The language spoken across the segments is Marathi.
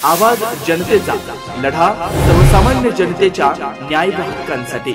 आवाज जनतेचा, लढा सर्वसामान्य जनतेच्या न्याय व हक्कांसाठी।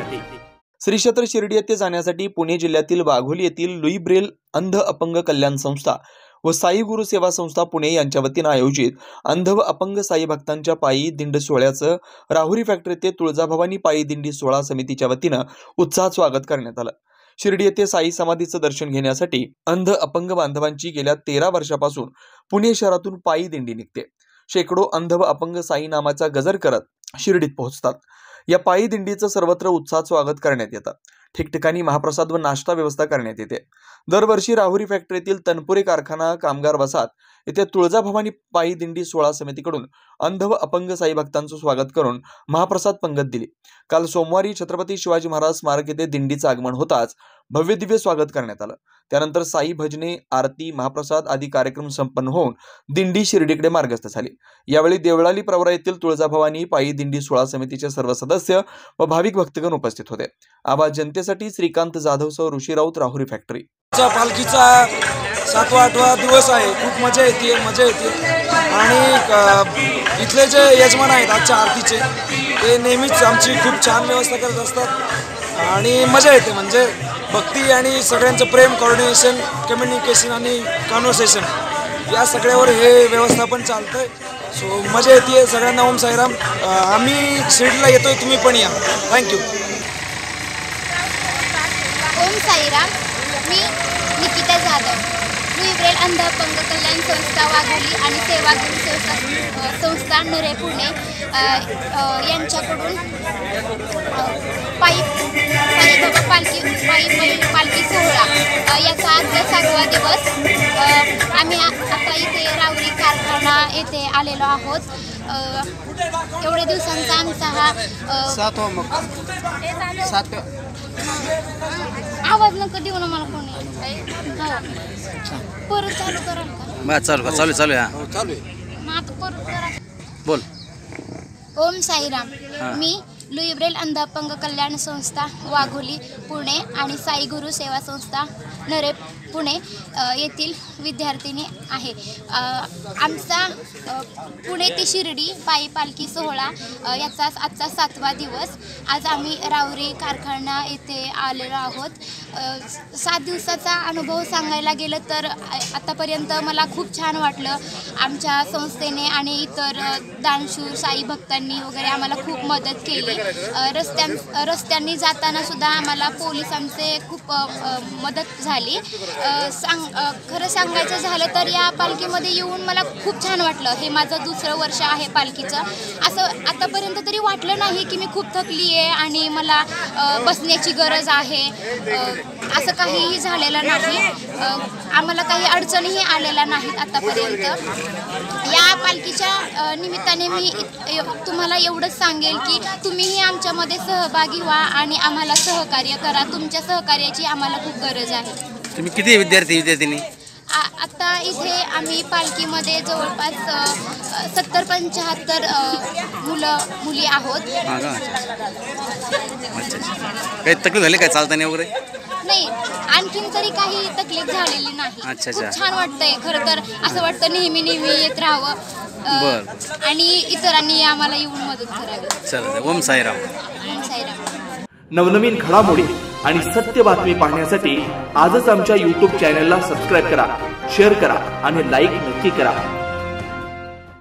श्री क्षेत्र शिर्डी येथे जाण्यासाठी पुणे जिल्ह्यातील वाघोली येथील लुई ब्रेल अंध अपंग कल्याण संस्था व साई गुरु सेवा संस्था पुणे यांच्या वतीने आयोजित अंध व अपंग साई भक्तांच्या पायी दिंडी सोहळ्याचं राहुरी फॅक्टरी येथे तुळजाभवानी पायी दिंडी सोहळा समितीच्या वतीने उत्साहात स्वागत करण्यात आलं। शिर्डी येथे साई समाधीचं दर्शन घेण्यासाठी अंध अपंग बांधवांची गेल्या 13 वर्षापासून पुणे शहरातून पायी दिंडी निघते। शेकडो अंध व अपंग साई नामाचा गजर करत शिर्डीत पोहोचतात। या पायी दिंडीचं सर्वत्र उत्साहात स्वागत करण्यात येतं। ठिकठिकाणी महाप्रसाद व नाश्ता व्यवस्था करण्यात येते। दरवर्षी राहुरी फॅक्टरीतील तनपुरे कारखाना कामगार वसाहत येथे तुळजाभवानी पायी दिंडी सोहळा समितीकडून अंध व अपंग साई भक्तांचं स्वागत करून महाप्रसाद पंगत दिली। काल सोमवारी छत्रपती शिवाजी महाराज स्मारक येथे दिंडीचं आगमन होताच भव्य दिव्य स्वागत करण्यात आलं। त्यानंतर साई भजने, आरती, महाप्रसाद आदी कार्यक्रम संपन्न होऊन दिंडी शिर्डीकडे मार्गस्थ झाली। यावेळी देवळाली प्रवरा येथील तुळजाभवानी पायी दिंडी सोहळा समितीचे सर्व सदस्य व भाविक भक्तगण उपस्थित होते। आवाज जनतेसाठी श्रीकांत जाधव सह ऋषी राऊत, राहुरी फॅक्टरी। पालखीचा 7वा-8वा दिवस आहे। खूप मजा येते आणि इथले जे यजमान आहेत आजच्या आरतीचे ते नेहमीच आमची खूप छान व्यवस्था करत असतात आणि मजा येते। म्हणजे भक्ती आणि सगळ्यांचं प्रेम, कोऑर्डिनेशन, कम्युनिकेशन आणि कॉन्व्हर्सेशन या सगळ्यावर हे व्यवस्थापन चालतंय। सो मजा येते सगळ्यांना। ओम साईराम। आम्ही शिर्डीला येतोय, तुम्ही पण या। थँक्यू। ओम साईराम। मी निकिता जाधव, लुई ब्रेल अंध अपंग कल्याण संस्था वाघोली आणि सेवा गुरु संस्था नरे पुणे यांच्याकडून पायी पालखी सोहळा याचा आज 7वा दिवस। आम्ही आता इथे राहुरी कारखाना येथे आलेलो आहोत। एवढ्या दिवसांचा आमचा हा 7वा आवाज नको देऊ ना मला कोणी। परत चालू कराल का? चालू आहे मग आता परत करा। बोल। ओम साईराम। मी लुई ब्रेल अंध अपंग कल्याण संस्था वाघोली पुणे आणि साई गुरु सेवा संस्था नरे पुणे येथील विद्यार्थिनी आहे। आमचा पुणे ते शिर्डी पायी पालखी सोहळा याचा आजचा 7वा दिवस। आज आम्ही राहुरी कारखाना येथे आलेलो आहोत। 7 दिवसाचा अनुभव सांगायला गेलं तर आतापर्यंत मला खूप छान वाटलं। आमच्या संस्थेने आणि इतर दानशूर साई भक्तांनी वगैरे आम्हाला खूप मदत केली। रस्त्यांनी जाताना सुद्धा आम्हाला पोलिसांचे खूप मदत झाली। खरं सांगायचं झालं तर या पालखीमध्ये येऊन मला खूप छान वाटलं। हे माझं 2रं वर्ष आहे पालखीचं। असं आतापर्यंत तरी वाटलं नाही की मी खूप थकली आहे आणि मला बसण्याची गरज आहे। असं काहीही झालेलं नाही। आम्हाला काही अडचणीही आलेल्या नाहीत आतापर्यंत। या पालखीच्या निमित्ताने मी तुम्हाला एवढंच सांगेल की तुम्हीही आमच्यामध्ये सहभागी व्हा आणि आम्हाला सहकार्य करा। तुमच्या सहकार्याची आम्हाला खूप गरज आहे। तुम्ही किती विद्यार्थी? आता इथे आम्ही पालखीमध्ये जवळपास 70-75 मुली आहोत। काही तकलीफ झाली काय चालताना वगैरे? नाही, आणखीन तरी काही तकलीफ झालेली नाही। खूप छान वाटतंय। खरं तर असं वाटतं नेहमी येत राहावं आणि इतरांनी आम्हाला येऊन मदत करावी। चला, ओम साईराम। ओम साईराम। नवनवीन घडामोडी आणि सत्य बातमी पाहण्यासाठी आजच आमच्या YouTube चॅनलला सबस्क्राईब करा, शेअर करा आणि लाईक नक्की करा।